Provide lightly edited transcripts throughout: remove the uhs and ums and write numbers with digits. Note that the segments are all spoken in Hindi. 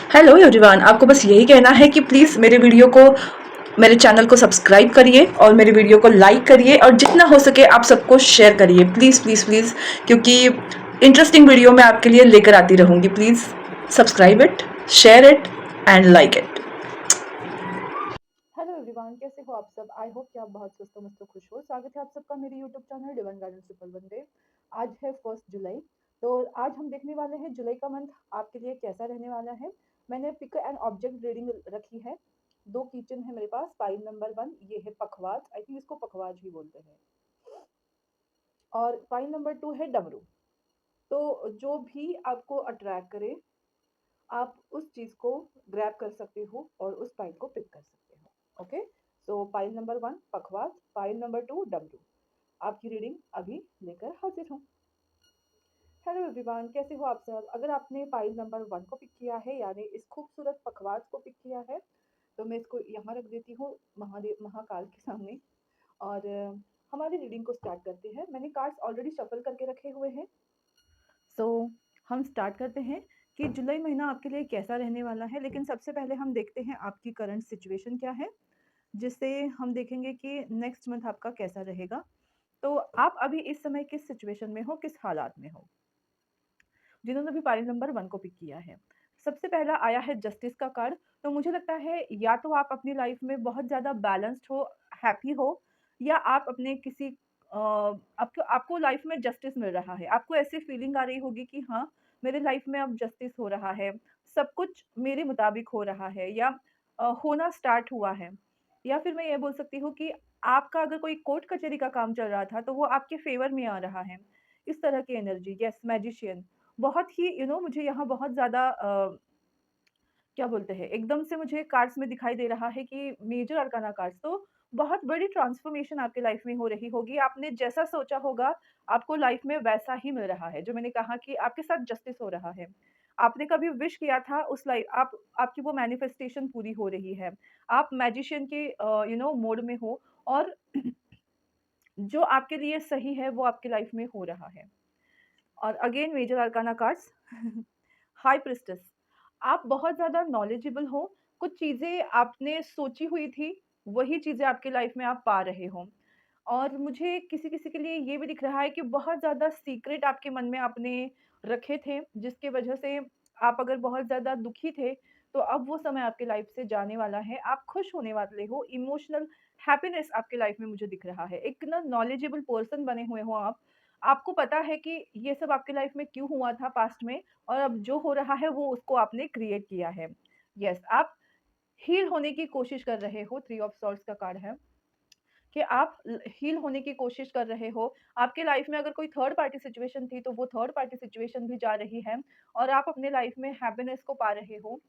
हेलो एवरीवन, आपको बस यही कहना है कि प्लीज़ मेरे चैनल को सब्सक्राइब करिए और मेरे वीडियो को लाइक करिए और जितना हो सके आप सबको शेयर करिए, प्लीज़ प्लीज़ प्लीज़, क्योंकि इंटरेस्टिंग वीडियो मैं आपके लिए लेकर आती रहूँगी। Please subscribe it, share it and like it. Hello everyone, कैसे हो आप सब। आई होप कि आप बहुत स्वस्थ मस्त खुश हो। स्वागत है आप सबका मेरे YouTube channel divine guidance triple one पे। आज है 1 जुलाई। तो आज हम देखने वाले हैं जुलाई का मंथ आपके लिए कैसा रहने वाला है। मैंने पिक एंड ऑब्जेक्ट रीडिंग रखी है। 2 किचन है मेरे पास। पाइल नंबर 1 ये है पखवाज, आई थिंक इसको पखवाज भी बोलते हैं। और पाइल नंबर 2 है डमरू। तो जो भी आपको अट्रैक्ट करे आप उस चीज को ग्रैब कर सकते हो और उस पाइल को पिक कर सकते हो। ओके, सो पाइल नंबर 1 पखवाज, पाइल नंबर 2 डमरू। आपकी रीडिंग अभी लेकर हाजिर हूँ। हेलो एवरीवन, कैसे हो आप सब। अगर आपने पाइल नंबर 1 को पिक किया है, यानी इस खूबसूरत पखवाज को पिक किया है, तो मैं इसको यहाँ रख देती हूँ महादेव महाकाल के सामने। और हमारी रीडिंग को स्टार्ट करते हैं। मैंने कार्ड्स ऑलरेडी शफल करके रखे हुए हैं। सो हम स्टार्ट करते हैं कि जुलाई महीना आपके लिए कैसा रहने वाला है। लेकिन सबसे पहले हम देखते हैं आपकी करंट सिचुएशन क्या है, जिससे हम देखेंगे कि नेक्स्ट मंथ आपका कैसा रहेगा। तो आप अभी इस समय किस सिचुएशन में हो, किस हालात में हो, जिन्होंने भी पारी नंबर 1 को पिक किया है। सबसे पहला आया है जस्टिस का कार्ड। तो मुझे लगता है या तो आप अपनी लाइफ में बहुत ज़्यादा बैलेंस्ड हो, हैप्पी हो, या आप अपने किसी आपको आपको लाइफ में जस्टिस मिल रहा है। आपको ऐसी फीलिंग आ रही होगी कि हाँ, मेरे लाइफ में अब जस्टिस हो रहा है, सब कुछ मेरे मुताबिक हो रहा है, या होना स्टार्ट हुआ है। या फिर मैं ये बोल सकती हूँ कि आपका अगर कोई कोर्ट कचहरी का काम चल रहा था, तो वो आपके फ़ेवर में आ रहा है। इस तरह की एनर्जी, येस मैजिशियन। बहुत ही मुझे यहाँ बहुत ज़्यादा क्या बोलते हैं, एकदम से मुझे कार्ड्स में दिखाई दे रहा है कि मेजर अरकाना कार्ड्स। तो बहुत बड़ी ट्रांसफॉर्मेशन आपके लाइफ में हो रही होगी। आपने जैसा सोचा होगा, आपको लाइफ में वैसा ही मिल रहा है। जो मैंने कहा कि आपके साथ जस्टिस हो रहा है। आपने कभी विश किया था उस लाइफ आपकी वो मैनिफेस्टेशन पूरी हो रही है। आप मैजिशियन के मोड में हो, और जो आपके लिए सही है वो आपकी लाइफ में हो रहा है। और again major arcana cards high priestess. आप बहुत ज़्यादा नॉलेजेबल हो। कुछ चीज़ें आपने सोची हुई थी, वही चीज़ें आपकी लाइफ में आप पा रहे हो। और मुझे किसी-किसी के लिए ये भी दिख रहा है कि बहुत ज़्यादा सीक्रेट आपके मन में आपने रखे थे, जिसकी वजह से आप अगर बहुत ज़्यादा दुखी थे, तो अब वो समय आपके लाइफ से जाने वाला है। आप खुश होने वाले हो, इमोशनल हैप्पीनेस आपकी लाइफ में मुझे दिख रहा है। एक ना नॉलेजेबल पर्सन बने हुए हो आप। आपको पता है कि ये सब आपकी लाइफ में क्यों हुआ था पास्ट में, और अब जो हो रहा है वो उसको आपने क्रिएट किया है। यस, आप हील होने की कोशिश कर रहे हो। 3 ऑफ सॉर्ड्स का कार्ड है कि आप हील होने की कोशिश कर रहे हो। आपके लाइफ में अगर कोई थर्ड पार्टी सिचुएशन थी, तो वो थर्ड पार्टी सिचुएशन भी जा रही है, और आप अपने लाइफ में हैप्पीनेस को पा रहे हो।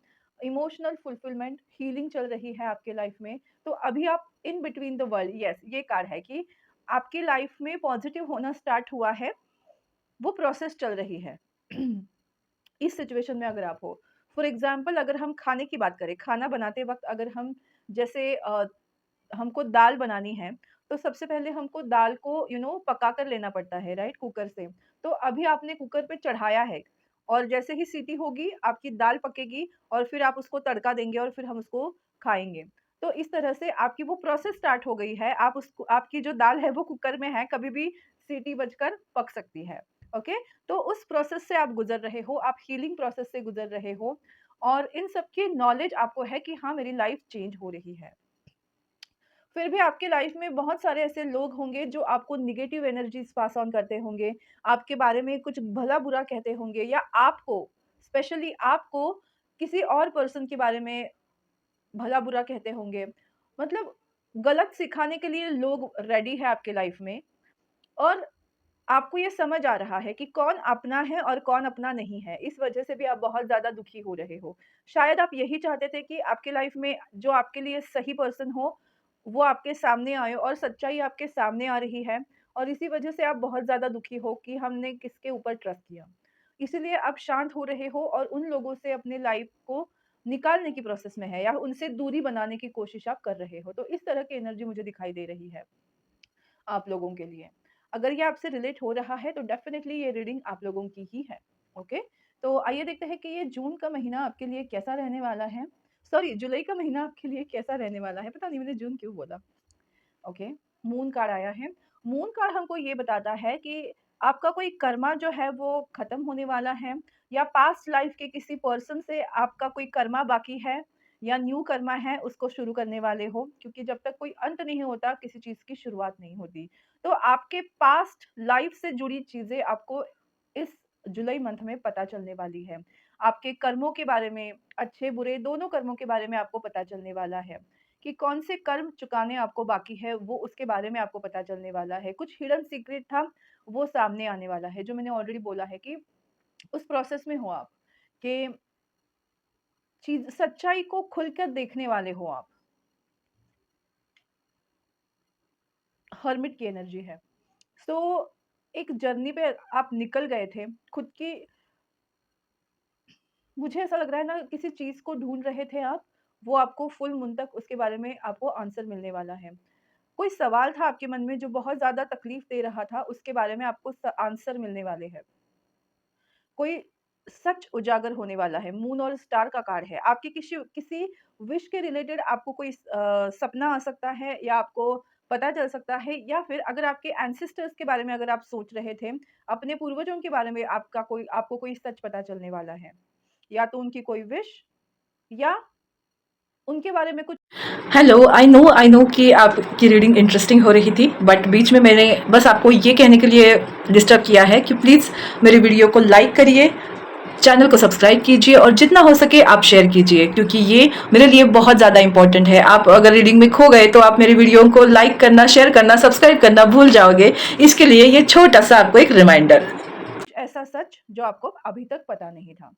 इमोशनल फुलफिलमेंट, हीलिंग चल रही है आपके लाइफ में। तो अभी आप in between the world, yes ये कार्ड है कि आपकी लाइफ में पॉजिटिव होना स्टार्ट हुआ है, वो प्रोसेस चल रही है। इस सिचुएशन में अगर आप हो, फॉर एग्जाम्पल अगर हम खाने की बात करें, खाना बनाते वक्त अगर हम जैसे हमको दाल बनानी है, तो सबसे पहले हमको दाल को पका कर लेना पड़ता है, राइट, कुकर से। तो अभी आपने कुकर पे चढ़ाया है, और जैसे ही सीटी होगी आपकी दाल पकेगी, और फिर आप उसको तड़का देंगे, और फिर हम उसको खाएँगे। तो इस तरह से आपकी वो प्रोसेस स्टार्ट हो गई है। आप उसको, आपकी जो दाल है वो कुकर में है, कभी भी सीटी बजकर पक सकती है। ओके? तो उस प्रोसेस से आप गुज़र रहे हो, आप हीलिंग प्रोसेस से गुज़र रहे हो, और इन सब की नॉलेज आपको है कि हाँ, मेरी लाइफ़ चेंज हो रही है। फिर भी आपकी लाइफ में बहुत सारे ऐसे लोग होंगे जो आपको नेगेटिव एनर्जीज़ पास ऑन करते होंगे, आपके बारे में कुछ भला-बुरा कहते होंगे, या आपको, स्पेशली आपको किसी और पर्सन के बारे में भला-बुरा कहते होंगे। मतलब गलत सिखाने के लिए लोग रेडी है आपके लाइफ में, और आपको ये समझ आ रहा है कि कौन अपना है और कौन अपना नहीं है। इस वजह से भी आप बहुत ज़्यादा दुखी हो रहे हो। शायद आप यही चाहते थे कि आपके लाइफ में जो आपके लिए सही पर्सन हो, वो आपके सामने आए, और सच्चाई आपके सामने आ रही है, और इसी वजह से आप बहुत ज़्यादा दुखी हो कि हमने किसके ऊपर ट्रस्ट किया। इसीलिए आप शांत हो रहे हो, और उन लोगों से अपने लाइफ को निकालने की प्रोसेस में है, या उनसे दूरी बनाने की कोशिश आप कर रहे हो। तो इस तरह की एनर्जी मुझे दिखाई दे रही है आप लोगों के लिए। अगर ये आपसे रिलेट हो रहा है तो डेफ़िनेटली ये रीडिंग आप लोगों की ही है, ओके? तो आइए देखते हैं कि ये जून का महीना आपके लिए कैसा रहने वाला है। सॉरी, जुलाई का महीना आपके लिए कैसा रहने वाला है, पता नहीं मैंने जून क्यों बोला। ओके, मून कार्ड आया है। मून कार्ड हमको ये बताता है कि आपका कोई कर्मा जो है वो खत्म होने वाला है, या पास्ट लाइफ के किसी पर्सन से आपका कोई कर्मा बाकी है, या न्यू कर्मा है उसको शुरू करने वाले हो, क्योंकि जब तक कोई अंत नहीं होता किसी चीज की शुरुआत नहीं होती। तो आपके पास्ट लाइफ से जुड़ी चीजें आपको इस जुलाई मंथ में पता चलने वाली है। आपके कर्मों के बारे में, अच्छे बुरे दोनों कर्मों के बारे में आपको पता चलने वाला है कि कौन से कर्म चुकाने आपको बाकी है, वो उसके बारे में आपको पता चलने वाला है। कुछ हिडन सीक्रेट था, वो सामने आने वाला है, जो मैंने ऑलरेडी बोला है कि उस प्रोसेस में हो आप, कि चीज़ सच्चाई को खुलकर देखने वाले हो आप। हर्मिट की एनर्जी है। सो एक जर्नी पे आप निकल गए थे, खुद की, मुझे ऐसा लग रहा है ना, किसी चीज़ को ढूँढ रहे थे आप, वो आपको फुल मून तक उसके बारे में आपको आंसर मिलने वाला है। कोई सवाल था आपके मन में जो बहुत ज़्यादा तकलीफ दे रहा था, उसके बारे में आपको आंसर मिलने वाले हैं। कोई सच उजागर होने वाला है। मून और स्टार का कार्ड है। आपकी किसी किसी विश के रिलेटेड आपको कोई सपना आ सकता है, या आपको पता चल सकता है, या फिर अगर आपके एंसेस्टर्स के बारे में अगर आप सोच रहे थे, अपने पूर्वजों के बारे में आपको कोई सच पता चलने वाला है। या तो उनकी कोई विश, या उनके बारे में कुछ। हेलो, आई नो कि आपकी रीडिंग इंटरेस्टिंग हो रही थी, बट बीच में मैंने बस आपको ये कहने के लिए डिस्टर्ब किया है कि प्लीज़ मेरे वीडियो को लाइक करिए, चैनल को सब्सक्राइब कीजिए और जितना हो सके आप शेयर कीजिए, क्योंकि ये मेरे लिए बहुत ज़्यादा इंपॉर्टेंट है। आप अगर रीडिंग में खो गए तो आप मेरे वीडियो को लाइक करना, शेयर करना, सब्सक्राइब करना भूल जाओगे। इसके लिए ये छोटा सा आपको एक रिमाइंडर। ऐसा सच जो आपको अभी तक पता नहीं था।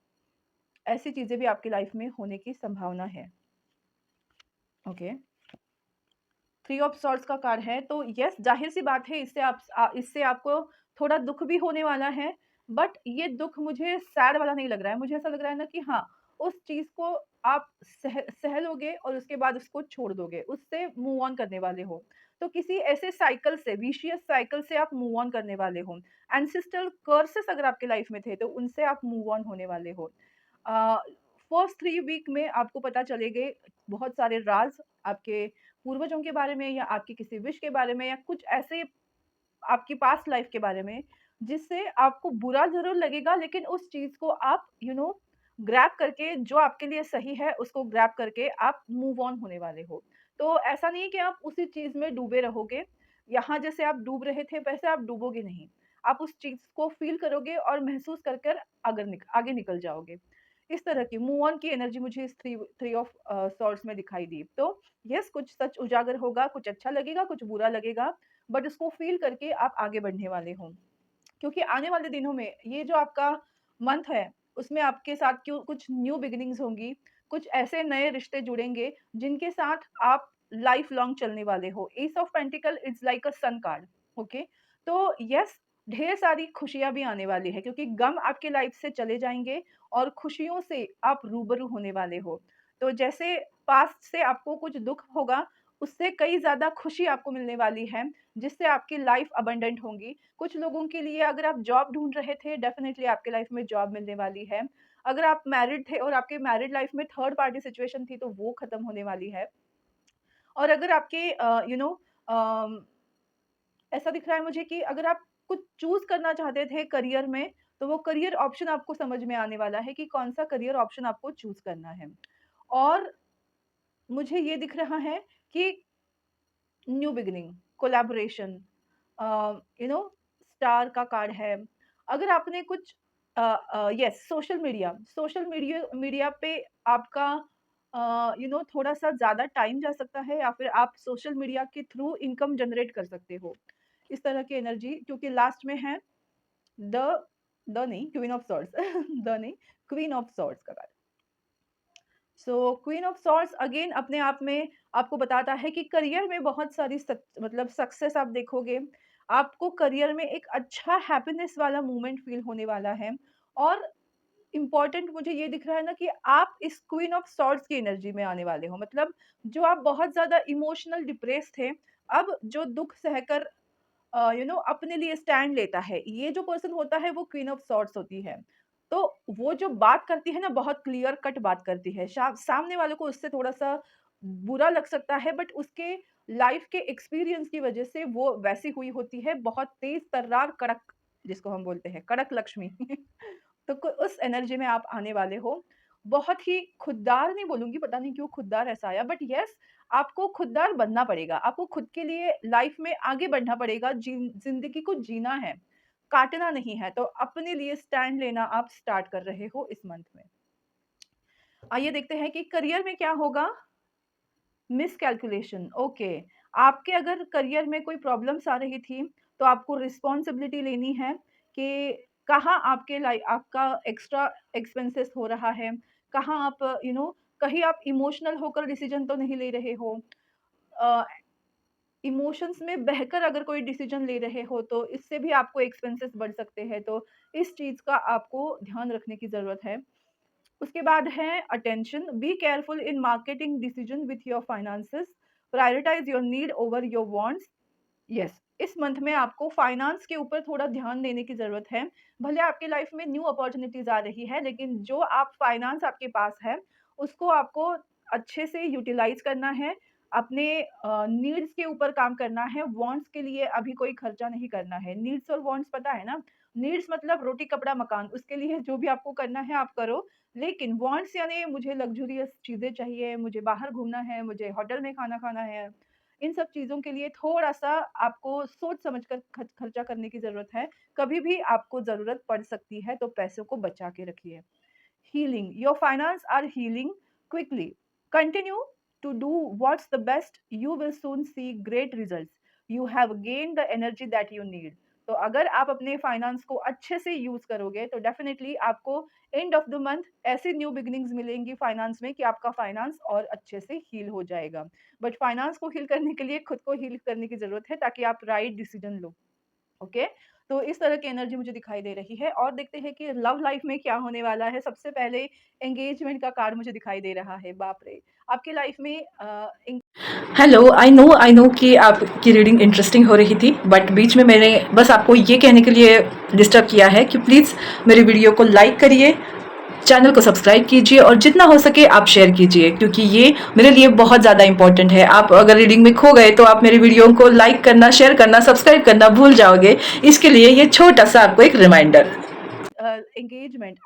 ऐसी चीज़ें भी आपकी लाइफ में होने की संभावना है। ओके। थ्री ऑफ सॉर्ड्स का कार्ड है, तो यस, ज़ाहिर-सी बात है, इससे आपको थोड़ा दुःख भी होने वाला है, बट ये दुःख मुझे सैड वाला नहीं लग रहा है। मुझे ऐसा लग रहा है ना कि हाँ, उस चीज़ को आप सह लोगे और उसके बाद उसको छोड़ दोगे, उससे मूव ऑन करने वाले हो। तो किसी ऐसे साइकिल से, विशियस साइकिल से आप मूव ऑन करने वाले हो। एंसेस्ट्रल कर्सेस अगर आपके लाइफ में थे, तो उनसे आप मूव ऑन होने वाले हो। फर्स्ट 3 वीक में आपको पता चलेंगे बहुत सारे राज़ आपके पूर्वजों के बारे में, या आपकी किसी विश के बारे में, या कुछ ऐसे आपकी पास्ट लाइफ के बारे में, जिससे आपको बुरा ज़रूर लगेगा, लेकिन उस चीज़ को आप ग्रैब करके, जो आपके लिए सही है उसको ग्रैब करके आप मूव ऑन होने वाले हो। तो ऐसा नहीं है कि आप उसी चीज़ में डूबे रहोगे। यहाँ जैसे आप डूब रहे थे वैसे आप डूबोगे नहीं। आप उस चीज़ को फ़ील करोगे और महसूस कर कर आगे निकल जाओगे। इस तरह की मूव ऑन की एनर्जी मुझे इस थ्री ऑफ सॉर्ड्स में दिखाई दी। तो यस, कुछ सच उजागर होगा, कुछ अच्छा लगेगा, कुछ बुरा लगेगा, बट उसको फ़ील करके आप आगे बढ़ने वाले हो। क्योंकि आने वाले दिनों में ये जो आपका मंथ है, उसमें आपके साथ क्यों कुछ न्यू बिगिनिंग्स होंगी, कुछ ऐसे नए रिश्ते जुड़ेंगे, जिनके साथ आप लाइफ लॉन्ग चलने वाले हो। Ace of pentacle is like a sun card, okay? तो यस, ढेर सारी खुशियाँ भी आने वाली है, क्योंकि गम आपकी लाइफ से चले जाएँगे और खुशियों से आप रूबरू होने वाले हो। तो जैसे पास्ट से आपको कुछ दुःख होगा, उससे कई ज़्यादा खुशी आपको मिलने वाली है, जिससे आपकी लाइफ अबंडेंट होंगी। कुछ लोगों के लिए, अगर आप जॉब ढूँढ रहे थे, डेफ़िनेटली आपकी लाइफ में जॉब मिलने वाली है। अगर आप मैरिड थे और आपके मैरिड लाइफ में थर्ड पार्टी सिचुएशन थी, तो वो खत्म होने वाली है। और अगर आपके अम, ऐसा दिख रहा है मुझे कि अगर आप कुछ चूज़ करना चाहते थे करियर में, तो वो करियर ऑप्शन आपको समझ में आने वाला है कि कौन-सा करियर ऑप्शन आपको चूज़ करना है। और मुझे ये दिख रहा है कि न्यू बिगिनिंग, कोलैबोरेशन, स्टार का कार्ड है। अगर आपने कुछ यस, सोशल मीडिया मीडिया पे आपका थोड़ा-सा ज़्यादा टाइम जा सकता है, या फिर आप सोशल मीडिया के थ्रू इनकम जनरेट कर सकते हो। इस तरह की एनर्जी, क्योंकि लास्ट में है द द नहीं, क्वीन ऑफ सॉर्ड्स द नहीं, क्वीन ऑफ सॉर्ड्स का card. So queen of swords again अपने आप में आपको बताता है कि करियर में बहुत सारी मतलब सक्सेस आप देखोगे। आपको करियर में एक अच्छा हैप्पीनेस वाला मोमेंट फील होने वाला है। और इम्पोर्टेंट मुझे ये दिख रहा है ना कि आप इस क्वीन ऑफ सॉर्ड्स की एनर्जी में आने वाले हो। मतलब जो आप बहुत ज़्यादा इमोशनल डिप्रेस थे, अब जो दुःख सहकर अपने लिए स्टैंड लेता है। ये जो पर्सन होता है वो क्वीन ऑफ सॉर्ड्स होती है। तो वो जो बात करती है ना, बहुत क्लियर कट बात करती है। सामने वालों को उससे थोड़ा-सा बुरा लग सकता है, बट उसके लाइफ के एक्सपीरियंस की वजह से वो वैसी हुई होती है, बहुत तेज़ तर्रार कड़क, जिसको हम बोलते हैं कड़क लक्ष्मी। तो उस एनर्जी में आप आने वाले हो। बहुत ही खुददार नहीं बोलूँगी, पता नहीं क्यों खुददार ऐसा आया, बट येस, आपको खुददार बनना पड़ेगा। आपको खुद के लिए लाइफ में आगे बढ़ना पड़ेगा, ज़िंदगी को जीना है, काटना नहीं है। तो अपने लिए स्टैंड लेना आप स्टार्ट कर रहे हो इस मंथ में। आइए देखते हैं कि करियर में क्या होगा। Miscalculation, okay. आपके अगर करियर में कोई प्रॉब्लम्स आ रही थी, तो आपको रिस्पॉन्सिबिलिटी लेनी है कि कहाँ आपका एक्स्ट्रा एक्सपेंसेस हो रहा है, कहाँ आप कहीं आप इमोशनल होकर डिसीजन तो नहीं ले रहे हो। अ, इमोशंस में बहकर अगर कोई डिसीजन ले रहे हो, तो इससे भी आपको एक्सपेंसेस बढ़ सकते हैं, तो इस चीज़ का आपको ध्यान रखने की ज़रूरत है। उसके बाद है attention, be careful in marketing decision with your finances, prioritise your need over your wants. Yes, इस मंथ में आपको फाइनेंस के ऊपर थोड़ा ध्यान देने की ज़रूरत है। भले आपकी लाइफ में न्यू अपॉर्च्युनिटीज़ आ रही है, लेकिन जो आप फाइनेंस आपके पास है, उसको आपको अच्छे से यूटिलाइज़ करना है। अपने नीड्स के ऊपर काम करना है, वांट्स के लिए अभी कोई खर्चा नहीं करना है। नीड्स और वांट्स पता है ना? नीड्स मतलब रोटी, कपड़ा, मकान, उसके लिए जो भी आपको करना है आप करो। लेकिन वांट्स यानी मुझे लग्ज़रियस चीज़ें चाहिए, मुझे बाहर घूमना है, मुझे होटल में खाना खाना है। इन सब चीज़ों के लिए थोड़ा-सा आपको सोच समझ कर खर्चा करने की ज़रूरत है। कभी भी आपको ज़रूरत पड़ सकती है, तो पैसों को बचा के रखिए। Healing, your finance are healing quickly. Continue to do what's the best. You will soon see great results. You have gained the energy that you need. तो अगर आप अपने फाइनेंस को अच्छे से यूज़ करोगे, तो डेफ़िनिटली आपको एंड ऑफ द मंथ ऐसी न्यू बिगिनिंग्स मिलेंगी फाइनेंस में कि आपका फाइनेंस और अच्छे से हील हो जाएगा। बट फाइनेंस को हील करने के लिए खुद को हील करने की ज़रूरत है, ताकि आप राइट डिसीजन लो। ओके, तो इस तरह की एनर्जी मुझे दिखाई दे रही है। और देखते हैं कि लव लाइफ में क्या होने वाला है। सबसे पहले एंगेजमेंट का कार्ड मुझे दिखाई दे रहा है। बाप रे! आपकी लाइफ में हेलो, आई नो कि आपकी रीडिंग इंटरेस्टिंग हो रही थी, बट बीच में मैंने बस आपको ये कहने के लिए डिस्टर्ब किया है कि प्लीज़ मेरे वीडियो को लाइक करिए, चैनल को सब्सक्राइब कीजिए और जितना हो सके आप शेयर कीजिए, क्योंकि ये मेरे लिए बहुत ज़्यादा इंपॉर्टेंट है। आप अगर रीडिंग में खो गए तो आप मेरे वीडियो को लाइक करना, शेयर करना, सब्सक्राइब करना भूल जाओगे। इसके लिए ये छोटा सा आपको एक रिमाइंडर। एंगेजमेंट,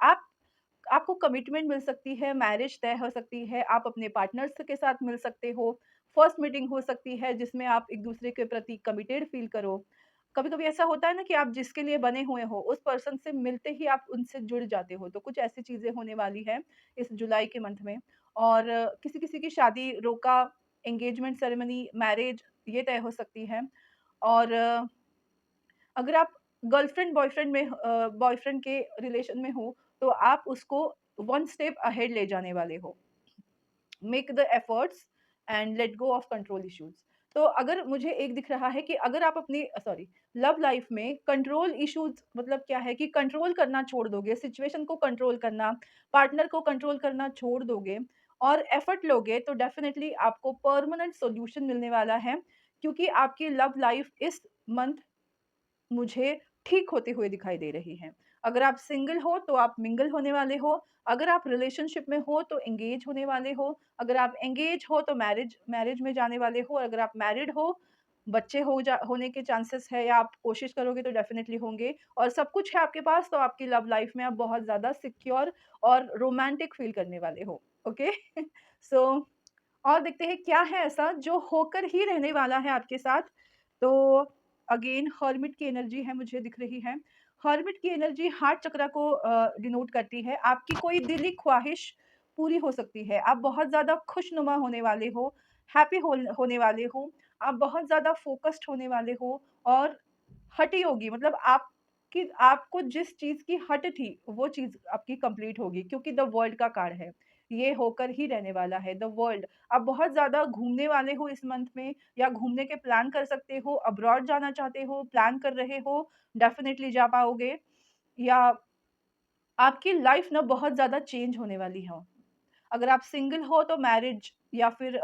आपको कमिटमेंट मिल सकती है, मैरिज तय हो सकती है, आप अपने पार्टनर्स के साथ मिल सकते हो, फर्स्ट मीटिंग हो सकती है जिसमें आप एक-दूसरे के प्रति कमिटेड फ़ील करो। कभी-कभी ऐसा होता है ना कि आप जिसके लिए बने हुए हो, उस पर्सन से मिलते ही आप उनसे जुड़ जाते हो, तो कुछ ऐसी चीज़ें होने वाली हैं इस जुलाई के मंथ में। और किसी-किसी की शादी, रोका, एंगेजमेंट सेरेमनी, मैरिज ये तय हो सकती है। और अगर आप बॉयफ्रेंड के रिलेशन में हो, तो आप उसको 1 स्टेप अहेड ले जाने वाले हो। Make the efforts and let go of control issues. तो अगर मुझे एक दिख रहा है कि अगर आप अपनी लव लाइफ में कंट्रोल इश्यूज़ मतलब क्या है कि कंट्रोल करना छोड़ दोगे, सिचुएशन को कंट्रोल करना, पार्टनर को कंट्रोल करना छोड़ दोगे और एफर्ट लोगे, तो डेफिनिटली आपको परमानेंट सॉल्यूशन मिलने वाला है, क्योंकि आपकी लव लाइफ इस मंथ मुझे ठीक होते हुए दिखाई दे रही हैं। अगर आप सिंगल हो तो आप मिंगल होने वाले हो, अगर आप रिलेशनशिप में हो तो एंगेज होने वाले हो, अगर आप एंगेज हो तो मैरिज मैरिज में जाने वाले हो, और अगर आप मैरिड हो, बच्चे होने के चांसेस है या आप कोशिश करोगे तो डेफ़िनिटली होंगे, और सब कुछ है आपके पास, तो आपकी लव लाइफ में आप बहुत ज़्यादा सिक्योर और रोमांटिक फ़ील करने वाले हो। ओके? सो और देखते हैं क्या है ऐसा जो होकर ही रहने वाला है आपके साथ। तो अगेन हर्मिट की एनर्जी है मुझे दिख रही है। हर्मिट की एनर्जी हार्ट चक्र को डिनोट करती है। आपकी कोई दिली ख्वाहिश पूरी हो सकती है। आप बहुत ज़्यादा खुशनुमा होने वाले हो, हैप्पी होने वाले हो, आप बहुत ज़्यादा फ़ोकस्ड होने वाले हो, और हठी होगी, मतलब आपको जिस चीज़ की हट थी, वो चीज़ आपकी कंप्लीट होगी, क्योंकि द वर्ल्ड का कार्ड है। ये होकर ही रहने वाला है, द वर्ल्ड। आप बहुत ज़्यादा घूमने वाले हो इस मंथ में, या घूमने के प्लान कर सकते हो, अब्रॉड जाना चाहते हो, प्लान कर रहे हो, डेफ़िनिटली जा पाओगे। या आपकी लाइफ़ ना बहुत ज़्यादा चेंज होने वाली है। अगर आप सिंगल हो तो मैरिज या फिर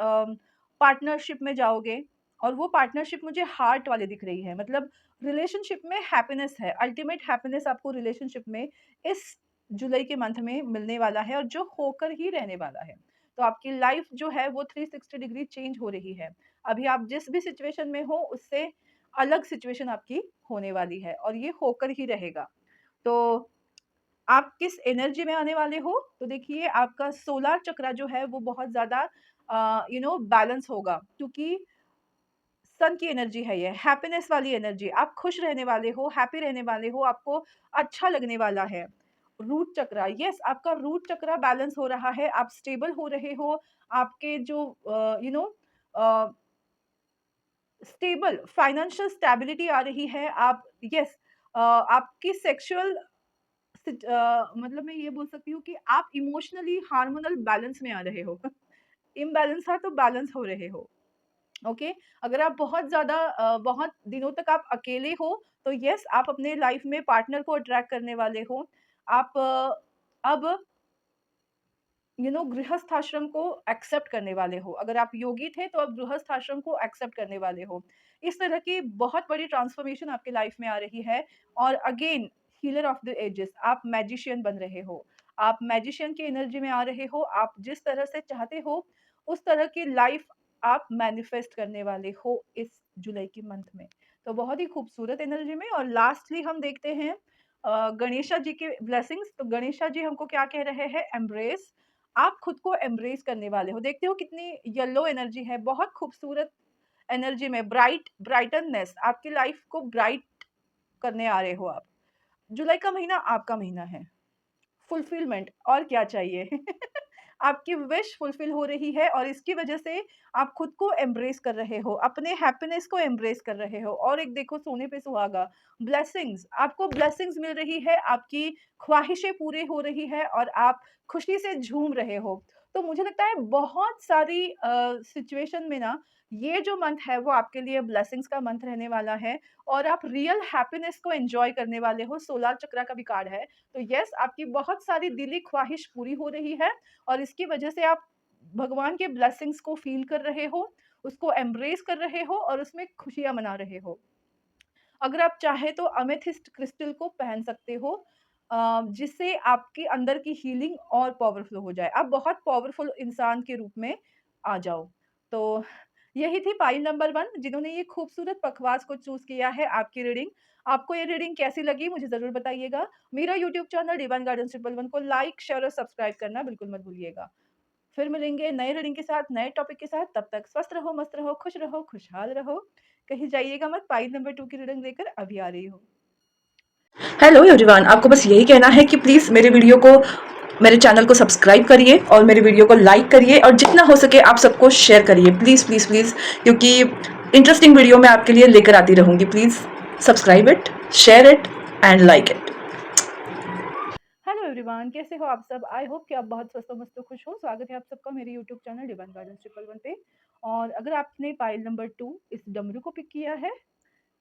पार्टनरशिप में जाओगे, और वो पार्टनरशिप मुझे हार्ट वाले दिख रही है, मतलब रिलेशनशिप में हैप्पीनेस है, अल्टीमेट हैप्पीनेस आपको रिलेशनशिप में इस जुलाई के मंथ में मिलने वाला है और जो होकर ही रहने वाला है। तो आपकी लाइफ जो है वो 360 डिग्री चेंज हो रही है। अभी आप जिस भी सिचुएशन में हो उससे अलग सिचुएशन आपकी होने वाली है और ये होकर ही रहेगा। तो आप किस एनर्जी में आने वाले हो? तो देखिए आपका सोलर चक्रा जो है वो बहुत ज़्यादा बैलेंस होगा, क्योंकि सन की एनर्जी है ये, हैप्पीनेस वाली एनर्जी। आप खुश रहने वाले हो, हैप्पी रहने वाले हो, आपको अच्छा लगने वाला है। रूट चक्रा, यस आपका रूट चक्रा बैलेंस हो रहा है, आप स्टेबल हो रहे हो, आपके जो अ, स्टेबल फाइनेंशियल स्टेबिलिटी आ रही है। आप यस आपकी सेक्सुअल मतलब मैं ये बोल सकती हूँ कि आप इमोशनली हार्मोनल बैलेंस में आ रहे हो। इम्बैलेंस था तो बैलेंस हो रहे हो। ओके, अगर आप बहुत ज़्यादा बहुत दिनों तक आप अकेले हो, तो यस आप अपने लाइफ में पार्टनर को अट्रैक्ट करने वाले हो। आप अब गृहस्थ आश्रम को एक्सेप्ट करने वाले हो। अगर आप योगी थे तो अब गृहस्थ आश्रम को एक्सेप्ट करने वाले हो। इस तरह की बहुत बड़ी ट्रांसफॉर्मेशन आपकी लाइफ में आ रही है और again healer of the ages, आप मैजिशियन बन रहे हो। आप मैजिशियन की एनर्जी में आ रहे हो। आप जिस तरह से चाहते हो उस तरह की लाइफ आप मैनिफेस्ट करने वाले हो इस जुलाई के मंथ में। तो बहुत ही खूबसूरत एनर्जी में और लास्टली हम देखते हैं गणेशा जी की ब्लेसिंग्स। तो गणेशा जी हमको क्या कह रहे हैं? एम्ब्रेस, आप खुद को एम्ब्रेस करने वाले हो। देखते हो कितनी येलो एनर्जी है, बहुत खूबसूरत एनर्जी में ब्राइटननेस, आपकी लाइफ को ब्राइट करने आ रहे हो आप। जुलाई का महीना आपका महीना है। फुलफिलमेंट और क्या चाहिए? आपकी विश फुलफिल हो रही है और इसकी वजह से आप खुद को एम्ब्रेस कर रहे हो, अपने हैप्पीनेस को एम्ब्रेस कर रहे हो। और एक देखो सोने पे सुहागा, ब्लेसिंग्स, आपको ब्लेसिंग्स मिल रही है, आपकी ख्वाहिशें पूरी हो रही है और आप खुशी से झूम रहे हो। तो मुझे लगता है बहुत सारी सिचुएशन में ना ये जो मंथ है वो आपके लिए ब्लेसिंग्स का मंथ रहने वाला है और आप रियल हैप्पीनेस को एन्जॉय करने वाले हो। सोलार चक्रा का भी कार्ड है। तो यस आपकी बहुत सारी दिली ख्वाहिश पूरी हो रही है और इसकी वजह से आप भगवान के ब्लेसिंग्स को फ़ील कर रहे हो, उसको एम्ब्रेस कर रहे हो और उसमें खुशियाँ मना रहे हो। अगर आप चाहें तो एमेथिस्ट क्रिस्टल को पहन सकते हो जिससे आपके अंदर की हीलिंग और पावरफुल हो जाए। आप बहुत पावरफुल इंसान के रूप में आ जाओ। तो यही थी पाइल नंबर 1 जिन्होंने ये खूबसूरत पखवाज को चूज़ किया है आपकी रीडिंग। आपको ये रीडिंग कैसी लगी मुझे ज़रूर बताइएगा। मेरा यूट्यूब चैनल डिवाइन गार्डन्स 111 को लाइक, शेयर और सब्सक्राइब करना बिल्कुल मत भूलिएगा। फिर मिलेंगे नए रीडिंग के साथ, नए टॉपिक के साथ। तब तक स्वस्थ रहो, मस्त रहो, खुश रहो, खुशहाल रहो। कहीं जाइएगा मत, पाइल नंबर 2 की रीडिंग लेकर अभी आ रही हूँ। हेलो एवरीवन, आपको बस यही कहना है कि प्लीज़ मेरे वीडियो को मेरे चैनल को सब्सक्राइब करिए और मेरे वीडियो को लाइक करिए और जितना हो सके आप सबको शेयर करिए प्लीज़ प्लीज़ प्लीज़, क्योंकि इंटरेस्टिंग वीडियो मैं आपके लिए लेकर आती रहूँगी। Please subscribe it, share it and like it. Hello everyone, कैसे हो आप सब? आई होप कि आप बहुत स्वस्थ और मस्त खुश हो। स्वागत है आप सबका मेरे यूट्यूब चैनल डिवाइन गार्डन्स 111 पे। और अगर आपने पाइल नंबर 2 इस डमरू को पिक किया है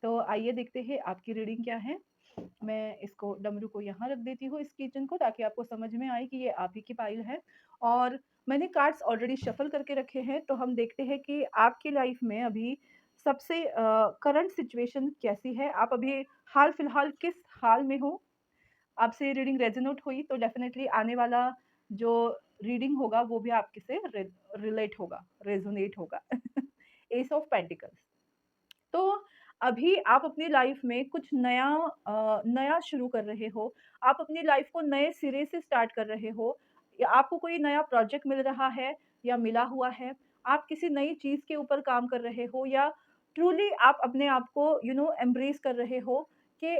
तो आइए देखते हैं आपकी रीडिंग क्या है। मैं इसको डमरू को यहाँ रख देती हूँ इस किचन को, ताकि आपको समझ में आए कि ये आप ही की पाइल है। और मैंने कार्ड्स ऑलरेडी शफल करके रखे हैं, तो हम देखते हैं कि आपकी लाइफ में अभी सबसे करंट सिचुएशन कैसी है। आप अभी हाल फिलहाल किस हाल में हो? आपसे रीडिंग रेजोनेट हुई तो डेफिनेटली आने वाला जो रीडिंग होगा वो भी आपके से रिलेट होगा, रेजोनेट होगा। S of pentacles. तो अभी आप अपनी लाइफ में कुछ नया शुरू कर रहे हो। आप अपनी लाइफ को नए सिरे से स्टार्ट कर रहे हो या आपको कोई नया प्रोजेक्ट मिल रहा है या मिला हुआ है। आप किसी नई चीज़ के ऊपर काम कर रहे हो या ट्रूली आप अपने आप को एम्ब्रेस कर रहे हो कि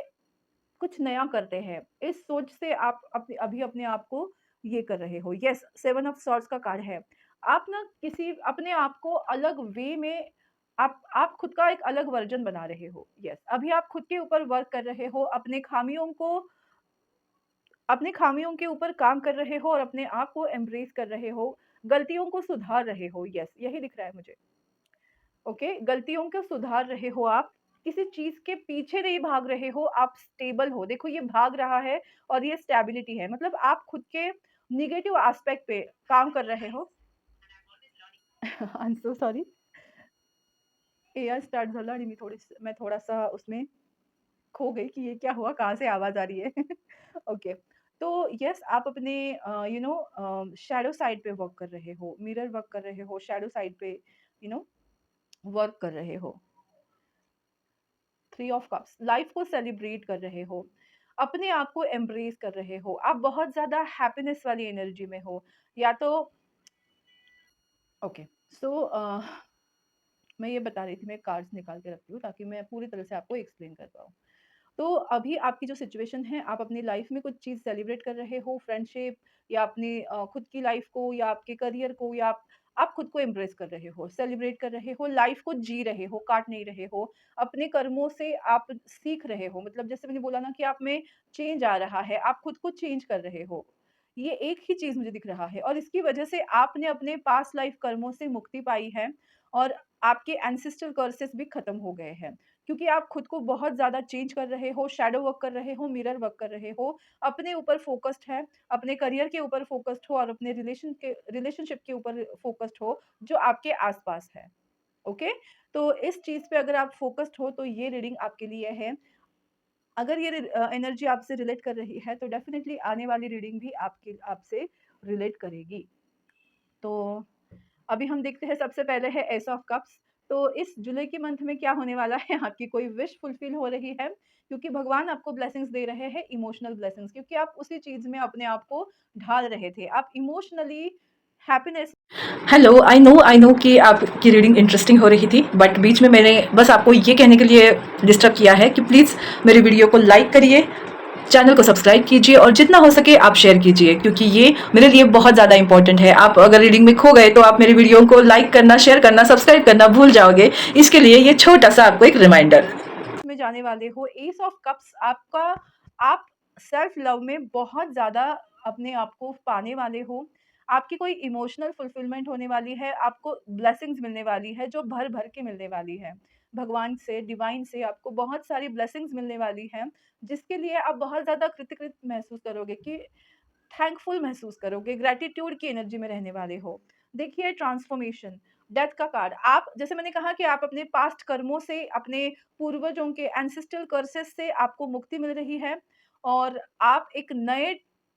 कुछ नया करते हैं। इस सोच से आप अभी अपने आप को ये कर रहे हो। येस, 7 ऑफ सॉर्ड्स का कार्ड है। आप ना किसी अपने आप को अलग वे में आप खुद का एक अलग वर्ज़न बना रहे हो। येस, अभी आप खुद के ऊपर वर्क कर रहे हो, अपनी खामियों के ऊपर काम कर रहे हो और अपने आप को एम्ब्रेस कर रहे हो, गलतियों को सुधार रहे हो। येस, यही दिख रहा है मुझे। ओके, गलतियों को सुधार रहे हो आप, किसी चीज़ के पीछे नहीं भाग रहे हो, आप स्टेबल हो। देखो ये भाग रहा है और ये स्टेबिलिटी है, मतलब आप खुद के नेगेटिव एस्पेक्ट पे काम कर रहे हो। I am so sorry. AI start झालं आणि मैं थोड़ा-सा उसमें खो गई कि ये क्या हुआ? कहाँ से आवाज़ आ रही है? ओके। तो यस आप अपने शैडो साइड पे वर्क कर रहे हो, मिरर वर्क कर रहे हो, शैडो साइड पे यू नो वर्क कर रहे हो। 3 ऑफ कप्स लाइफ को सेलिब्रेट कर रहे हो, अपने आप को एम्ब्रेस कर रहे हो, आप बहुत ज़्यादा हैप्पीनेस वाली एनर्जी में हो या तो ओके। सो मैं ये बता रही थी, मैं कार्ड्स निकाल के रखती हूँ ताकि मैं पूरी तरह से आपको एक्सप्लेन कर पाऊँ। तो अभी आपकी जो सिचुएशन है, आप अपनी लाइफ में कुछ चीज़ सेलिब्रेट कर रहे हो, फ्रेंडशिप या अपनी खुद की लाइफ को या आपके करियर को या आप खुद को एम्ब्रेस कर रहे हो, सेलिब्रेट कर रहे हो, लाइफ को जी रहे हो, काट नहीं रहे हो। अपने कर्मों से आप सीख रहे हो, मतलब जैसे मैंने बोला ना कि आप में चेंज आ रहा है, आप खुद को चेंज कर रहे हो। ये एक ही चीज़ मुझे दिख रहा है और इसकी वजह से आपने अपने पास्ट लाइफ कर्मों से मुक्ति पाई है और आपके एंसेस्ट्रल कर्सेस भी खत्म हो गए हैं। क्योंकि आप खुद को बहुत ज़्यादा चेंज कर रहे हो, शैडो वर्क कर रहे हो, मिरर वर्क कर रहे हो, अपने ऊपर फ़ोकस्ड है, अपने करियर के ऊपर फ़ोकस्ड हो और अपने रिलेशनशिप के ऊपर फ़ोकस्ड हो, जो आपके आस-पास है, ओके? तो इस चीज़ पे अगर आप फ़ोकस्ड हो, तो ये रीडिंग आपके लिए है। अगर ये एनर्जी आपसे रिलेट कर रही है, तो डेफ़िनिटली आने वाली रीडिंग भी आपसे रिलेट करेगी। तो अभी हम देखते हैं सबसे पहले है एस ऑफ कप्स। तो इस जुलाई के मंथ में क्या होने वाला है आपकी कोई विश फुलफिल हो रही है क्योंकि भगवान आपको ब्लेसिंग्स दे रहे हैं इमोशनल ब्लेसिंग्स क्योंकि आप उसी चीज़ में अपने आप को ढाल रहे थे। आप emotionally happiness hello, I know कि आपकी रीडिंग इंटरेस्टिंग हो रही थी, बट बीच में मैंने बस आपको ये कहने के लिए डिस्टर्ब किया है कि प्लीज़ मेरे वीडियो को लाइक करिए, चैनल को सब्सक्राइब कीजिए और जितना हो सके आप शेयर कीजिए क्योंकि ये मेरे लिए बहुत ज़्यादा इंपॉर्टेंट है। आप अगर रीडिंग में खो गए तो आप मेरे वीडियो को लाइक करना, शेयर करना, सब्सक्राइब करना भूल जाओगे। इसके लिए ये छोटा-सा आपको एक रिमाइंडर। में जाने वाले हो। एस ऑफ कप्स आपका आप सेल्फ लव में बहुत ज़्यादा अपने आप को पाने वाले हो। आपकी कोई इमोशनल फुलफिलमेंट होने वाली है, आपको ब्लेसिंग्स मिलने वाली है जो भर-भर के मिलने वाली है। भगवान से, डिवाइन से आपको बहुत सारी ब्लेसिंग्स मिलने वाली हैं, जिसके लिए आप बहुत ज़्यादा कृतकृत महसूस करोगे कि थैंकफुल महसूस करोगे, ग्रैटिट्यूड की एनर्जी में रहने वाले हो। देखिए ट्रांसफॉर्मेशन, डेथ का कार्ड, आप जैसे मैंने कहा कि आप अपने पास्ट कर्मों से, अपने पूर्वजों के एंसेस्ट्रल कर्सेस से आपको मुक्ति मिल रही है और आप एक नए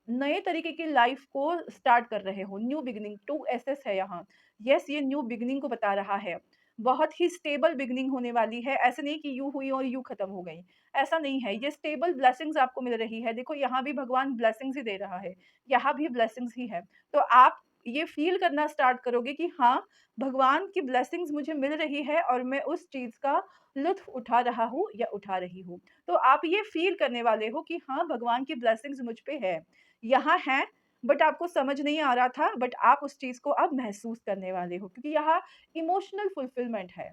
नए तरीके की लाइफ को स्टार्ट कर रहे हो। न्यू बिगिनिंग 2 एसएस है यहाँ। यस, ये न्यू बिगिनिंग को बता रहा है। बहुत ही स्टेबल बिगिनिंग होने वाली है। ऐसे नहीं कि यूँ हुई और यूँ खत्म हो गई। ऐसा नहीं है। ये स्टेबल ब्लेसिंग्स आपको मिल रही है। देखो यहाँ भी भगवान ब्लेसिंग्स ही दे रहा है। यहाँ भी ब्लेसिंग्स ही है। तो आप ये फ़ील करना स्टार्ट करोगे कि हाँ, भगवान की ब्लेसिंग्स मुझे मिल रही है और मैं उस चीज़ का लुत्फ़ उठा रहा हूँ या उठा रही हूँ। तो आप ये फ़ील करने वाले हो कि हाँ, भगवान की ब्लेसिंग्स मुझ पे है। यहाँ है, बट आपको समझ नहीं आ रहा था, बट आप उस चीज़ को अब महसूस करने वाले हो क्योंकि यहाँ इमोशनल फुलफिलमेंट है।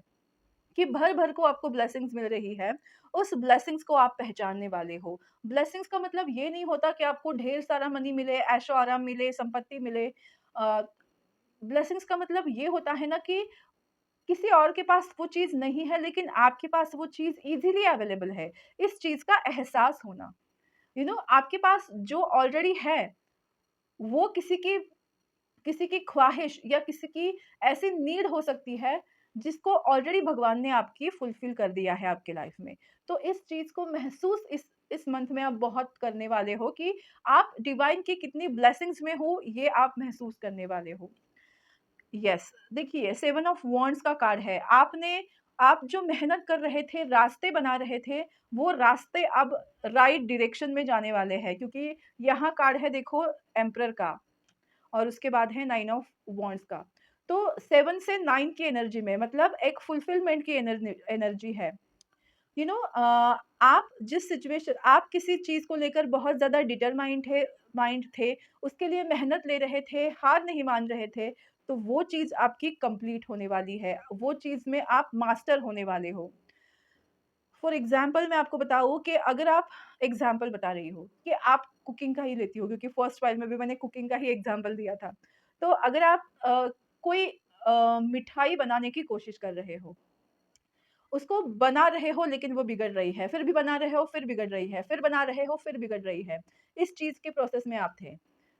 कि भर-भर को आपको ब्लेसिंग्स मिल रही है, उस ब्लेसिंग्स को आप पहचानने वाले हो। ब्लेसिंग्स का मतलब ये नहीं होता कि आपको ढेर सारा मनी मिले, ऐशो-आराम मिले, संपत्ति मिले। अ, ब्लेसिंग्स का मतलब ये होता है ना कि किसी और के पास वो चीज़ नहीं है, लेकिन आपके पास वो चीज़ ईज़िली अवेलेबल है। इस चीज़ का एहसास होना। आपके पास जो ऑलरेडी है, वो किसी की ख्वाहिश या किसी की ऐसी नीड हो सकती है जिसको ऑलरेडी भगवान ने आपकी फुलफिल कर दिया है आपके लाइफ में। तो इस चीज़ को महसूस इस मंथ में आप बहुत करने वाले हो कि आप डिवाइन की कितनी ब्लेसिंग्स में हो, ये आप महसूस करने वाले हो। यस, देखिए 7 ऑफ वांड्स का कार्ड है। आप जो मेहनत कर रहे थे, रास्ते बना रहे थे, वो रास्ते अब राइट डायरेक्शन में जाने वाले हैं क्योंकि यहाँ कार्ड है देखो एम्परर का। और उसके बाद है 9 ऑफ वांड्स का। तो 7 से 9 की एनर्जी में मतलब एक फुलफिलमेंट की एनर्जी है। आप किसी चीज़ को लेकर बहुत ज़्यादा माइंड थे, उसके लिए मेहनत ले रहे थे, हार नहीं मान रहे थे, तो वो चीज़ आपकी कंप्लीट होने वाली है। वो चीज़ में आप मास्टर होने वाले हो। फॉर एग्ज़ाम्पल मैं आपको बताऊँ कि अगर आप एग्ज़ाम्पल बता रही हूँ कि आप कुकिंग का ही लेती हो क्योंकि फर्स्ट वाइल में भी मैंने कुकिंग का ही एग्ज़ाम्पल दिया था। तो अगर आप कोई मिठाई बनाने की कोशिश कर रहे हो, उसको बना रहे हो लेकिन वो बिगड़ रही है, फिर भी बना रहे हो, फिर बिगड़ रही है, फिर बना रहे हो, फिर बिगड़ रही है। इस चीज़ के प्रोसेस में आप थे।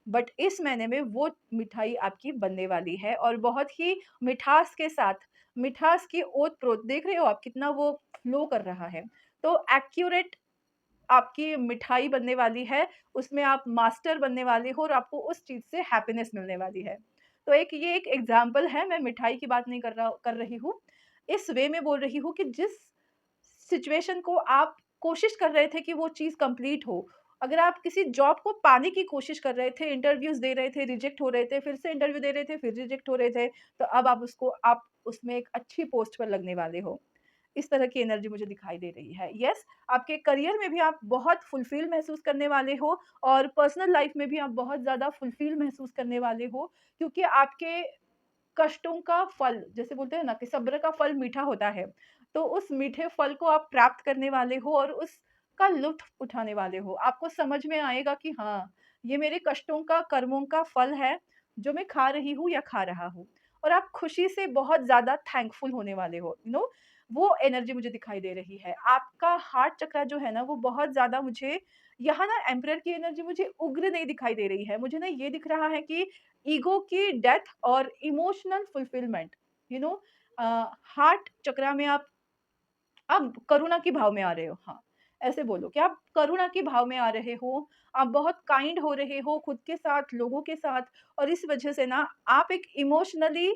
बट इस महीने में वो मिठाई आपकी बनने वाली है और बहुत ही मिठास के साथ, मिठास की ओत-प्रोत देख रहे हो आप कितना वो फ्लो कर रहा है। तो एक्यूरेट आपकी मिठाई बनने वाली है, उसमें आप मास्टर बनने वाले हो और आपको उस चीज़ से हैप्पीनेस मिलने वाली है। तो एक ये एक एग्ज़ाम्पल है, मैं मिठाई की बात नहीं कर रही हूँ। इस वे में बोल रही हूँ कि जिस सिचुएशन को आप कोशिश कर रहे थे कि वो चीज़ कंप्लीट हो। अगर आप किसी जॉब को पाने की कोशिश कर रहे थे, इंटरव्यूज़ दे रहे थे, रिजेक्ट हो रहे थे, फिर से इंटरव्यू दे रहे थे, फिर रिजेक्ट हो रहे थे, तो अब आप उसमें एक अच्छी पोस्ट पर लगने वाले हो। इस तरह की एनर्जी मुझे दिखाई दे रही है। येस, आपके करियर में भी आप बहुत फुलफ़िल महसूस करने वाले हो और पर्सनल लाइफ़ में भी आप बहुत ज़्यादा फुलफ़िल महसूस करने वाले हो, क्योंकि आपके कष्टों का फल, जैसे बोलते हैं ना कि सब्र का फल मीठा होता है, तो उस मीठे फल को आप प्राप्त करने वाले हो और उसका लुत्फ़ उठाने वाले हो। आपको समझ में आएगा कि हाँ, ये मेरे कष्टों का, कर्मों का फल है, जो मैं खा रही हूँ या खा रहा हूँ। और आप खुशी से बहुत ज़्यादा थैंकफुल होने वाले हो, वो एनर्जी मुझे दिखाई दे रही है। आपका हार्ट चक्रा जो है ना, वो बहुत ज़्यादा मुझे यहाँ ना एम्परर की एनर्जी मुझे उग्र नहीं दिखाई दे रही है। मुझे ना ये दिख रहा है कि ईगो की डेथ और emotional fulfilment, you know uh, heart chakra में आप करुणा के भाव में आ रहे हो। हाँ, ऐसे बोलो कि आप करुणा के भाव में आ रहे हो, आप बहुत काइंड हो रहे हो खुद के साथ, लोगों के साथ और इस वजह से ना आप एक इमोशनली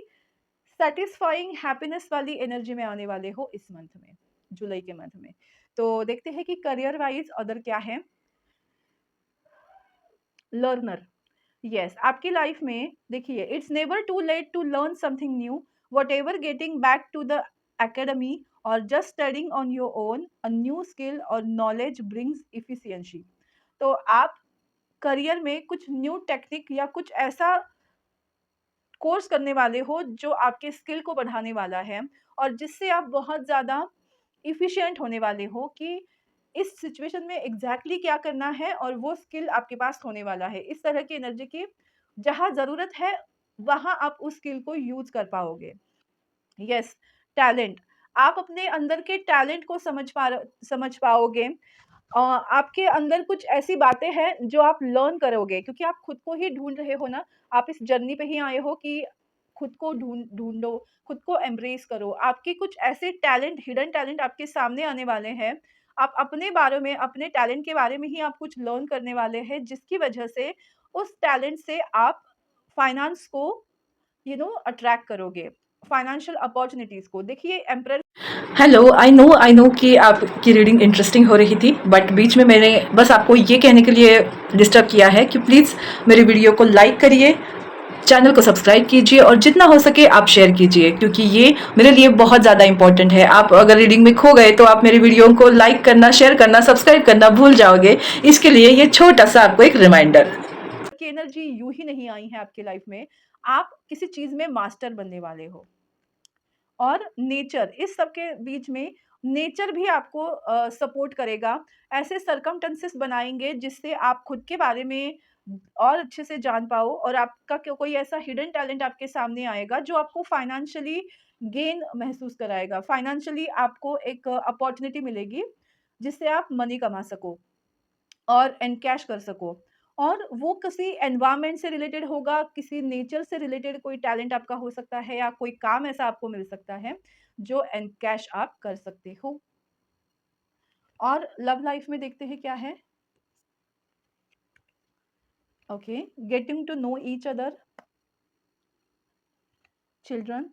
सैटिस्फाइंग हैप्पीनेस वाली एनर्जी में आने वाले हो इस मंथ में, जुलाई के मंथ में। तो देखते हैं कि करियर वाइज़ अदर क्या है? लर्नर। यस, आपकी लाइफ में देखिए it's never too late to learn something new, whatever getting back to the academy और just studying on your own a new skill और नॉलेज ब्रिंग्स एफिशिएंसी। तो आप करियर में कुछ न्यू टेक्निक या कुछ ऐसा कोर्स करने वाले हो जो आपके स्किल को बढ़ाने वाला है और जिससे आप बहुत ज़्यादा एफिशिएंट होने वाले हो कि इस सिचुएशन में एग्ज़ैक्टली क्या करना है और वो स्किल आपके पास होने वाला है। इस तरह की एनर्जी की जहाँ ज़रूरत है, वहाँ आप उस स्किल को यूज़ कर पाओगे। Yes, talent. आप अपने अंदर के टैलेंट को समझ पाओगे। आपके अंदर कुछ ऐसी बातें हैं जो आप लर्न करोगे क्योंकि आप खुद को ही ढूँढ रहे हो ना, आप इस जर्नी पे ही आए हो कि खुद को ढूँढो, खुद को एम्ब्रेस करो। आपके कुछ ऐसे टैलेंट, हिडन टैलेंट आपके सामने आने वाले हैं। आप अपने बारे में, अपने टैलेंट के बारे में ही आप कुछ लर्न करने वाले हैं, जिसकी वजह से उस टैलेंट से आप फाइनेंस को अट्रैक्ट करोगे, फाइनेंशियल अपॉर्च्युनिटीज़ को। देखिए एम्परर हेलो, आई नो कि आपकी रीडिंग इंटरेस्टिंग हो रही थी, बट बीच में मैंने बस आपको ये कहने के लिए डिस्टर्ब किया है कि प्लीज़ मेरे वीडियो को लाइक करिए, चैनल को सब्सक्राइब कीजिए और जितना हो सके आप शेयर कीजिए, क्योंकि ये मेरे लिए बहुत ज़्यादा इम्पोर्टेंट है। आप अगर रीडिंग में खो गए तो आप मेरे वीडियो को लाइक करना, शेयर करना, सब्सक्राइब करना भूल जाओगे। इसके लिए ये छोटा-सा आपको एक रिमाइंडर। की एनर्जी यूँ ही नहीं आई है आपकी लाइफ में, आप किसी चीज़ में मास्टर बनने वाले हो। और नेचर, इस सब के बीच में नेचर भी आपको सपोर्ट करेगा। ऐसे सर्कमस्टेंसेस बनाएँगे जिससे आप खुद के बारे में और अच्छे से जान पाओ और आपका कोई ऐसा हिडन टैलेंट आपके सामने आएगा जो आपको फाइनेंशियली गेन महसूस कराएगा। फाइनेंशियली आपको एक अपॉर्च्युनिटी मिलेगी जिससे आप मनी कमा सको। और एनकैश कर सको। और वो किसी एनवायरनमेंट से रिलेटेड होगा, किसी नेचर से रिलेटेड कोई टैलेंट आपका हो सकता है या कोई काम ऐसा आपको मिल सकता है, जो एनकैश आप कर सकते हो। और लव लाइफ में देखते हैं क्या है? Okay, getting to know each other, children,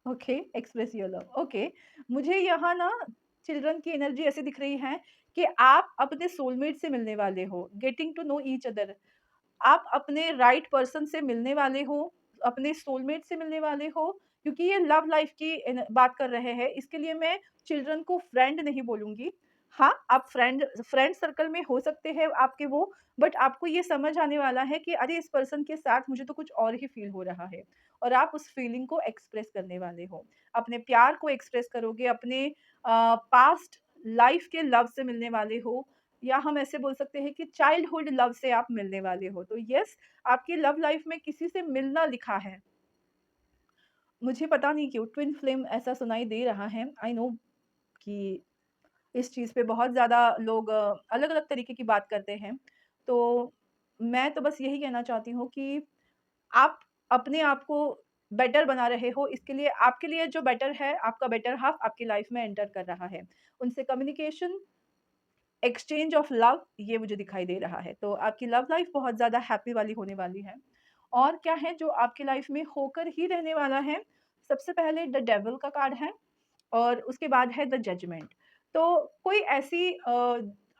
okay, express your love, okay. मुझे यहाँ ना चिल्ड्रन की एनर्जी ऐसी दिख रही है कि आप अपने सोलमेट से मिलने वाले हो, getting to know each other. आप अपने राइट पर्सन से मिलने वाले हो, अपने सोलमेट से मिलने वाले हो, क्योंकि ये लव लाइफ की बात कर रहे हैं। इसके लिए मैं चिल्ड्रन को फ्रेंड नहीं बोलूँगी। हाँ, आप फ्रेंड फ्रेंड सर्कल में हो सकते हैं आपके वो, बट आपको ये समझ आने वाला है कि अरे इस पर्सन के साथ मुझे तो कुछ और ही फ़ील हो रहा है और आप उस फीलिंग को एक्सप्रेस करने वाले हो। अपने प्यार को एक्सप्रेस करोगे, अपने पास्ट लाइफ के लव से मिलने वाले हो या हम ऐसे बोल सकते हैं कि चाइल्डहुड लव से आप मिलने वाले हो। तो येस, आपकी लव लाइफ में किसी से मिलना लिखा है। मुझे पता नहीं क्यों ट्विन फ्लेम ऐसा सुनाई दे रहा है। आई नो कि इस चीज़ पे बहुत ज़्यादा लोग अलग-अलग तरीके की बात करते हैं। तो मैं तो बस यही कहना चाहती हूँ कि आप अपने आप को बेटर बना रहे हो, इसके लिए आपके लिए जो बेटर है, आपका बेटर हाल्फ आपकी लाइफ में एंटर कर रहा है। उनसे कम्युनिकेशन, एक्सचेंज ऑफ लव, ये मुझे दिखाई दे रहा है। तो आपकी लव लाइफ बहुत ज़्यादा हैप्पी वाली होने वाली है। और क्या है जो आपकी लाइफ में होकर ही रहने वाला है, सबसे पहले द डेविल का कार्ड है और उसके बाद है द जजमेंट। तो कोई ऐसी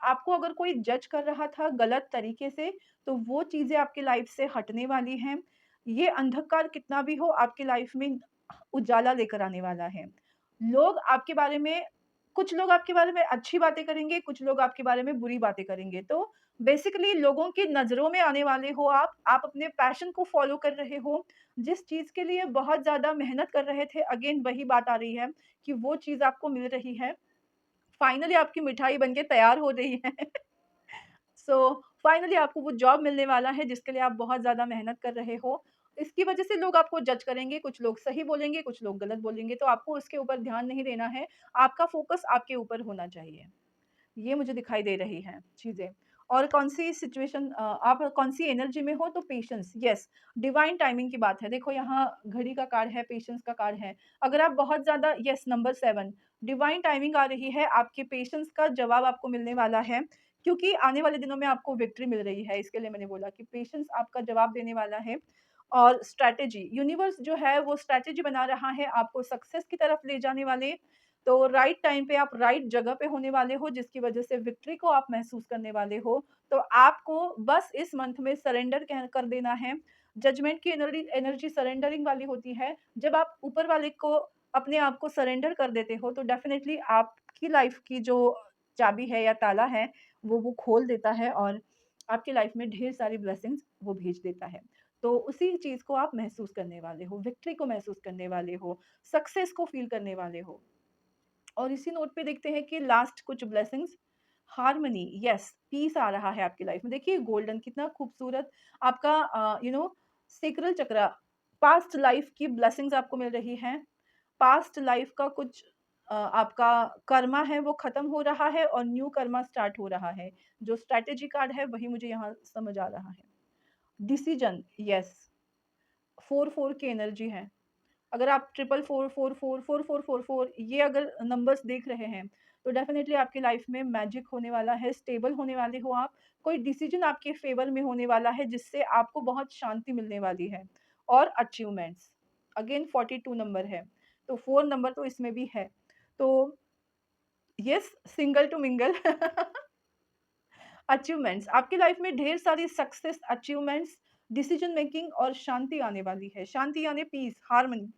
आपको अगर कोई जज कर रहा था गलत तरीके से, तो वो चीज़ें आपकी लाइफ से हटने वाली हैं। ये अंधकार कितना भी हो आपकी लाइफ में उजाला लेकर आने वाला है। लोग आपके बारे में कुछ लोग आपके बारे में अच्छी बातें करेंगे, कुछ लोग आपके बारे में बुरी बातें करेंगे। तो बेसिकली लोगों की नज़रों में आने वाले हो आप अपने पैशन को फ़ॉलो कर रहे हो, जिस चीज़ के लिए बहुत ज़्यादा मेहनत कर रहे थे, अगेन वही बात आ रही है कि वो चीज़ आपको मिल रही है। फाइनली आपकी मिठाई बन के तैयार हो रही है। सो फाइनली आपको वो जॉब मिलने वाला है जिसके लिए आप बहुत ज़्यादा मेहनत कर रहे हो। इसकी वजह से लोग आपको जज करेंगे, कुछ लोग सही बोलेंगे, कुछ लोग गलत बोलेंगे, तो आपको उसके ऊपर ध्यान नहीं देना है। आपका फ़ोकस आपके ऊपर होना चाहिए। ये मुझे दिखाई दे रही हैं चीज़ें। और कौन-सी सिचुएशन आप कौन-सी एनर्जी में हो, तो पेशेंस, येस, डिवाइन टाइमिंग की बात है। देखो यहाँ घड़ी का कार्ड है, पेशेंस का कार्ड है। अगर आप बहुत ज़्यादा, येस, नंबर 7, डिवाइन टाइमिंग आ रही है, आपके पेशेंस का जवाब आपको मिलने वाला है, क्योंकि आने वाले दिनों में आपको विक्ट्री मिल रही है। इसके लिए मैंने बोला कि पेशेंस आपका जवाब देने वाला है। और स्ट्रैटेजी, यूनिवर्स जो है वो स्ट्रैटेजी बना रहा है आपको सक्सेस की तरफ ले जाने वाले। तो राइट टाइम पे आप राइट जगह पे होने वाले हो, जिसकी वजह से विक्ट्री को आप महसूस करने वाले हो। तो आपको बस इस मंथ में सरेंडर कर देना है। जजमेंट की एनर्जी सरेंडरिंग वाली होती है। जब आप ऊपर वाले को अपने आप को सरेंडर कर देते हो, तो डेफिनेटली आपकी लाइफ की जो चाबी है या ताला है, वो खोल देता है और आपकी लाइफ में ढेर सारी ब्लेसिंग्स वो भेज देता है। तो उसी चीज़ को आप महसूस करने वाले हो, विक्ट्री को महसूस करने वाले हो, सक्सेस को फ़ील करने वाले हो। और इसी नोट पे देखते हैं कि लास्ट कुछ ब्लेसिंग्स, हार्मनी, यस, पीस आ रहा है आपकी लाइफ में। देखिए गोल्डन कितना खूबसूरत आपका सेक्रल चक्र, पास्ट लाइफ की ब्लेसिंग्स आपको मिल रही हैं। पास्ट लाइफ का कुछ आपका कर्मा है वो खत्म हो रहा है और न्यू कर्मा स्टार्ट हो रहा है। जो स्ट्रैटेजी कार्ड है वही मुझे यहाँ समझ आ रहा है। डिसीजन, यस, 4-4 की एनर्जी है। अगर आप 444444444 ये अगर नंबर्स देख रहे हैं, तो डेफ़िनेटली आपकी लाइफ में मैजिक होने वाला है, स्टेबल होने वाले हो आप। कोई डिसीज़न आपके फ़ेवर में होने वाला है, जिससे आपको बहुत शांति मिलने वाली है। और अचीवमेंट्स, अगेन 42 नंबर है, तो 4 नंबर तो इसमें भी है। तो yes, single to mingle. Achievements, आपकी लाइफ में ढेर सारी सक्सेस, अचीवमेंट्स, डिसीजन मेकिंग और शांति आने वाली है। शांति यानी पीस, हार्मनी।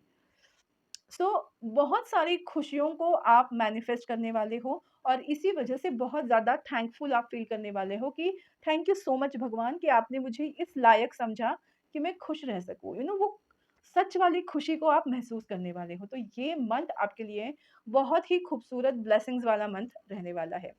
सो बहुत सारी खुशियों को आप मैनिफेस्ट करने वाले हो और इसी वजह से बहुत ज़्यादा थैंकफुल आप फील करने वाले हो कि थैंक यू सो मच भगवान कि आपने मुझे इस लायक समझा कि मैं खुश रह सकूँ। वो सच वाली खुशी को आप महसूस करने वाले हो। तो ये मंथ आपके लिए बहुत ही खूबसूरत ब्लेसिंग्स वाला मंथ रहने वाला है।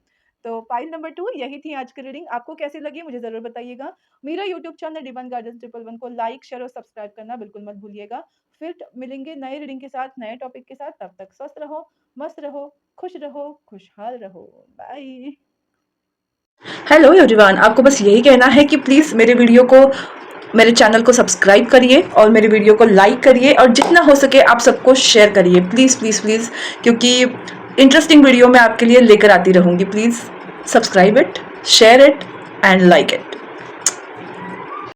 तो पाइल नंबर 2 यही थी आज की रीडिंग। आपको कैसी लगी मुझे ज़रूर बताइएगा। मेरा यूट्यूब चैनल डिवाइन गाइडेंस 111 को लाइक, शेयर और सब्सक्राइब करना बिल्कुल मत भूलिएगा। फिर मिलेंगे नए रीडिंग के साथ, नए टॉपिक के साथ। तब तक स्वस्थ रहो, मस्त रहो, खुशहाल रहो। बाय। हेलो एवरीवन, आपको बस यही कहना है कि प्लीज़ मेरे चैनल को सब्सक्राइब करिए और मेरे वीडियो को लाइक करिए और जितना हो सके आप सबको शेयर करिए, प्लीज़ प्लीज़ प्लीज़, क्योंकि इंटरेस्टिंग वीडियो मैं आपके लिए लेकर आती रहूँगी। Please subscribe it, share it and like it.